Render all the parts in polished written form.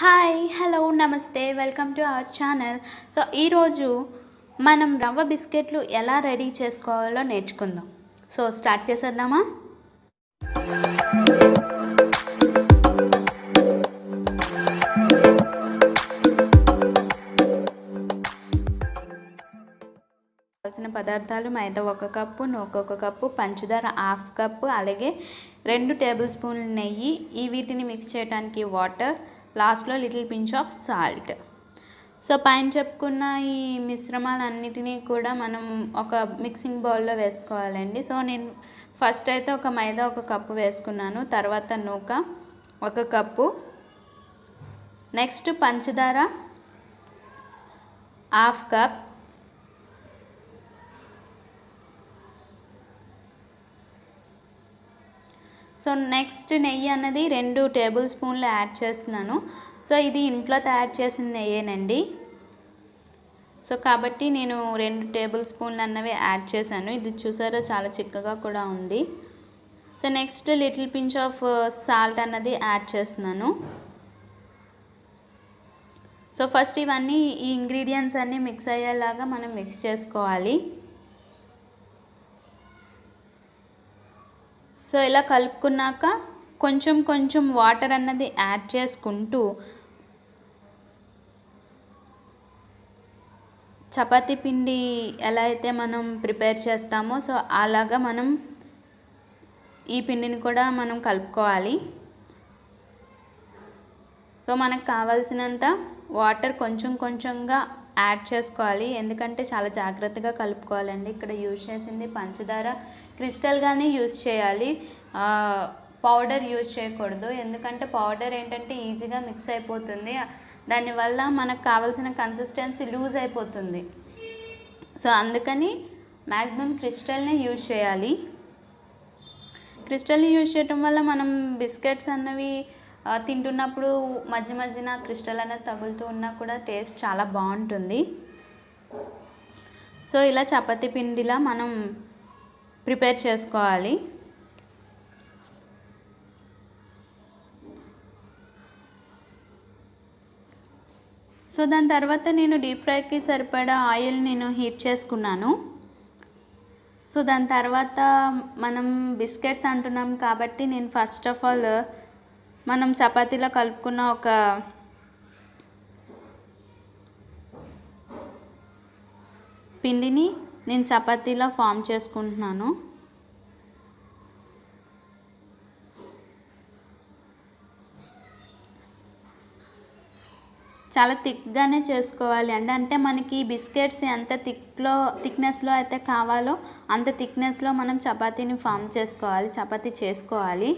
Hi hello నమస్తే welcome to our channel. So ఈరోజు మనం రవ్వ బిస్కెట్లు ఎలా రెడీ చేసుకోవాలో నేర్చుకుందాం. సో స్టార్ట్ చేసేద్దామా? కావాల్సిన పదార్థాలు: మైదా 1 కప్పు, నూక 1 కప్పు, పంచదార 1/2 కప్పు, అలాగే 2 టేబుల్ స్పూన్ల నెయ్యి. వీటిని మిక్స్ చేయడానికి వాటర్, లాస్ట్లో little pinch of salt. So పైన చెప్పుకున్న ఈ మిశ్రమాలన్నిటినీ కూడా మనం ఒక మిక్సింగ్ బౌల్లో వేసుకోవాలండి. సో నేను ఫస్ట్ అయితే మైదా 1 కప్పు వేసుకున్నాను. తర్వాత నూక 1 కప్పు, నెక్స్ట్ పంచదార 1/2 కప్, సో నెక్స్ట్ నెయ్యి అన్నది 2 టేబుల్ స్పూన్లు యాడ్ చేస్తున్నాను. సో ఇది ఇంట్లో తయారు చేసిన నెయ్యేనండి. సో కాబట్టి నేను 2 టేబుల్ స్పూన్లు అన్నవి యాడ్ చేశాను. ఇది చూసారా చాలా చిక్కగా కూడా ఉంది. So next little pinch of salt అన్నది యాడ్ చేస్తున్నాను. సో ఫస్ట్ ఇవన్నీ ఈ ఇంగ్రీడియంట్స్ అన్నీ మిక్స్ అయ్యేలాగా మనం మిక్స్ చేసుకోవాలి. సో ఇలా కలుపుకున్నాక కొంచెం కొంచెం వాటర్ అన్నది యాడ్ చేసుకుంటూ చపాతీ పిండి ఎలా అయితే మనం ప్రిపేర్ చేస్తామో సో అలాగా మనం ఈ పిండిని కూడా మనం కలుపుకోవాలి. సో మనకు కావాల్సినంత వాటర్ కొంచెం కొంచెంగా యాడ్ చేసుకోవాలి, ఎందుకంటే చాలా జాగ్రత్తగా కలుపుకోవాలండి. ఇక్కడ యూజ్ చేసింది పంచదార క్రిస్టల్గానే యూజ్ చేయాలి, పౌడర్ యూజ్ చేయకూడదు. ఎందుకంటే పౌడర్ ఏంటంటే ఈజీగా మిక్స్ అయిపోతుంది, దానివల్ల మనకు కావాల్సిన కన్సిస్టెన్సీ లూజ్ అయిపోతుంది. సో అందుకని మ్యాక్సిమం క్రిస్టల్నే యూజ్ చేయాలి. క్రిస్టల్ని యూజ్ చేయటం వల్ల మనం బిస్కెట్స్ అన్నవి తింటున్నప్పుడు మధ్య మధ్యన క్రిస్టల్ అనేది తగులుతూ ఉన్నా కూడా టేస్ట్ చాలా బాగుంటుంది. సో ఇలా చపాతీ పిండిలా మనం ప్రిపేర్ చేసుకోవాలి. సో దాని తర్వాత నేను డీప్ ఫ్రైకి సరిపడా ఆయిల్ నేను హీట్ చేసుకున్నాను. సో దాని తర్వాత మనం బిస్కెట్స్ అంటున్నాం కాబట్టి నేను ఫస్ట్ ఆఫ్ ఆల్ మనం చపాతీలో కలుపుకున్న పిండిని నేను చపాతీలో ఫామ్ చేసుకుంటున్నాను. చాలా థిక్గానే చేసుకోవాలి అండి, అంటే మనకి బిస్కెట్స్ ఎంత థిక్నెస్లో అయితే కావాలో అంత థిక్నెస్లో మనం చపాతీని ఫామ్ చేసుకోవాలి, చపాతీ చేసుకోవాలి.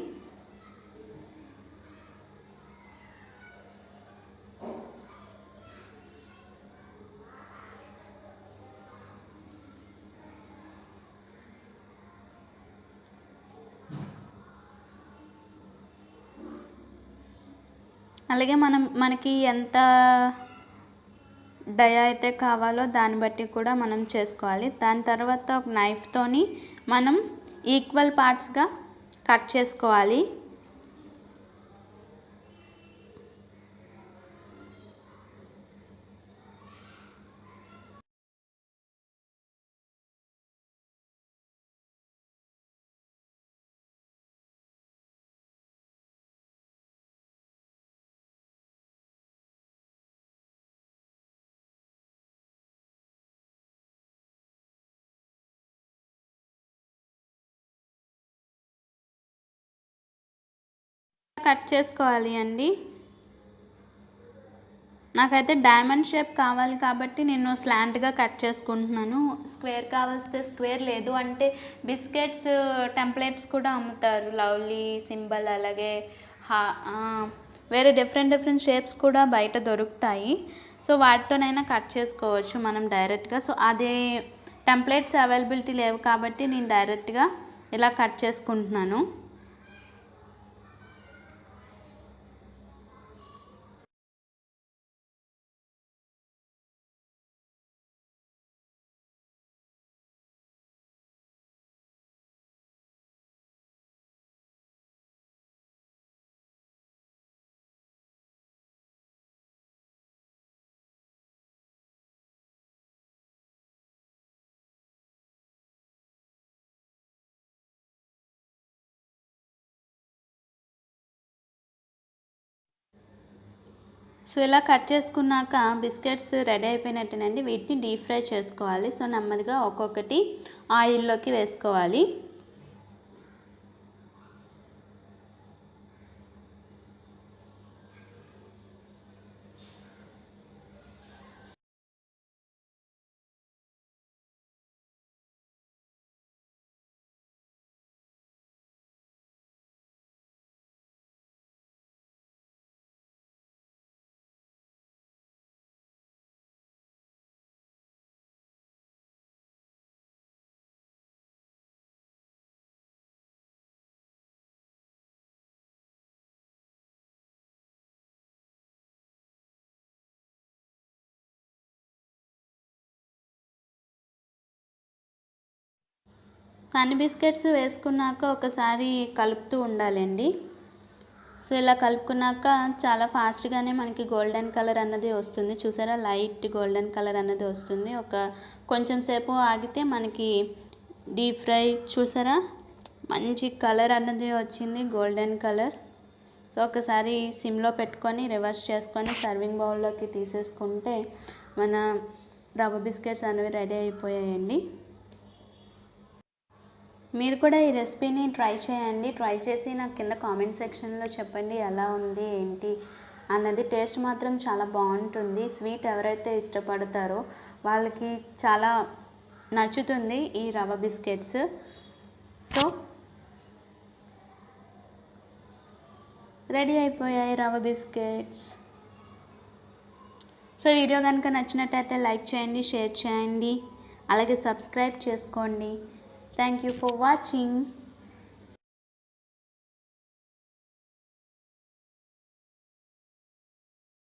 అలాగే మనకి ఎంత డయా అయితే కావాలో దాన్ని బట్టి కూడా మనం చేసుకోవాలి. దాని తర్వాత ఒక నైఫ్తోని మనం ఈక్వల్ పార్ట్స్గా కట్ చేసుకోవాలి. కట్ చేసుకోవాలి అండి. నాకైతే డైమండ్ షేప్ కావాలి కాబట్టి నేను స్లాంట్గా కట్ చేసుకుంటున్నాను. స్క్వేర్ కావాల్స్తే స్క్వేర్, లేదు అంటే బిస్కెట్స్ టెంప్లెట్స్ కూడా అమ్ముతారు, లవ్లీ సింబల్, అలాగే వేరే డిఫరెంట్ షేప్స్ కూడా బయట దొరుకుతాయి. సో వాటితోనైనా కట్ చేసుకోవచ్చు మనం డైరెక్ట్గా. సో అదే టెంప్లెట్స్ అవైలబిలిటీ లేవు కాబట్టి నేను డైరెక్ట్గా ఇలా కట్ చేసుకుంటున్నాను. సో ఇలా కట్ చేసుకున్నాక బిస్కెట్స్ రెడీ అయిపోయినట్టేనండి. వీటిని డీప్ ఫ్రై చేసుకోవాలి. సో నెమ్మదిగా ఒక్కొక్కటి ఆయిల్లోకి వేసుకోవాలి. అన్ని బిస్కెట్స్ వేసుకున్నాక ఒకసారి కలుపుతూ ఉండాలండి. సో ఇలా కలుపుకున్నాక చాలా ఫాస్ట్గానే మనకి గోల్డెన్ కలర్ అన్నది వస్తుంది. చూసారా, లైట్ గోల్డెన్ కలర్ అన్నది వస్తుంది. కొంచెం సేపు ఆగితే మనకి డీప్ ఫ్రై చూసారా మంచి కలర్ అన్నది వచ్చింది, గోల్డెన్ కలర్. సో ఒకసారి సిమ్లో పెట్టుకొని రివర్స్ చేసుకొని సర్వింగ్ బౌల్లోకి తీసేసుకుంటే మన రవ్వ బిస్కెట్స్ అనేవి రెడీ అయిపోయాయండి. మీరు కూడా ఈ రెసిపీని ట్రై చేయండి. ట్రై చేసి నాకు కింద కామెంట్ సెక్షన్లో చెప్పండి ఎలా ఉంది ఏంటి అన్నది. టేస్ట్ మాత్రం చాలా బాగుంటుంది. స్వీట్ ఎవరైతే ఇష్టపడతారో వాళ్ళకి చాలా నచ్చుతుంది ఈ రవ్వ బిస్కెట్స్. సో రెడీ అయిపోయాయి రవ్వ బిస్కెట్స్. సో వీడియో కనుక నచ్చినట్టయితే లైక్ చేయండి, షేర్ చేయండి, అలాగే సబ్స్క్రైబ్ చేసుకోండి. Thank you for watching.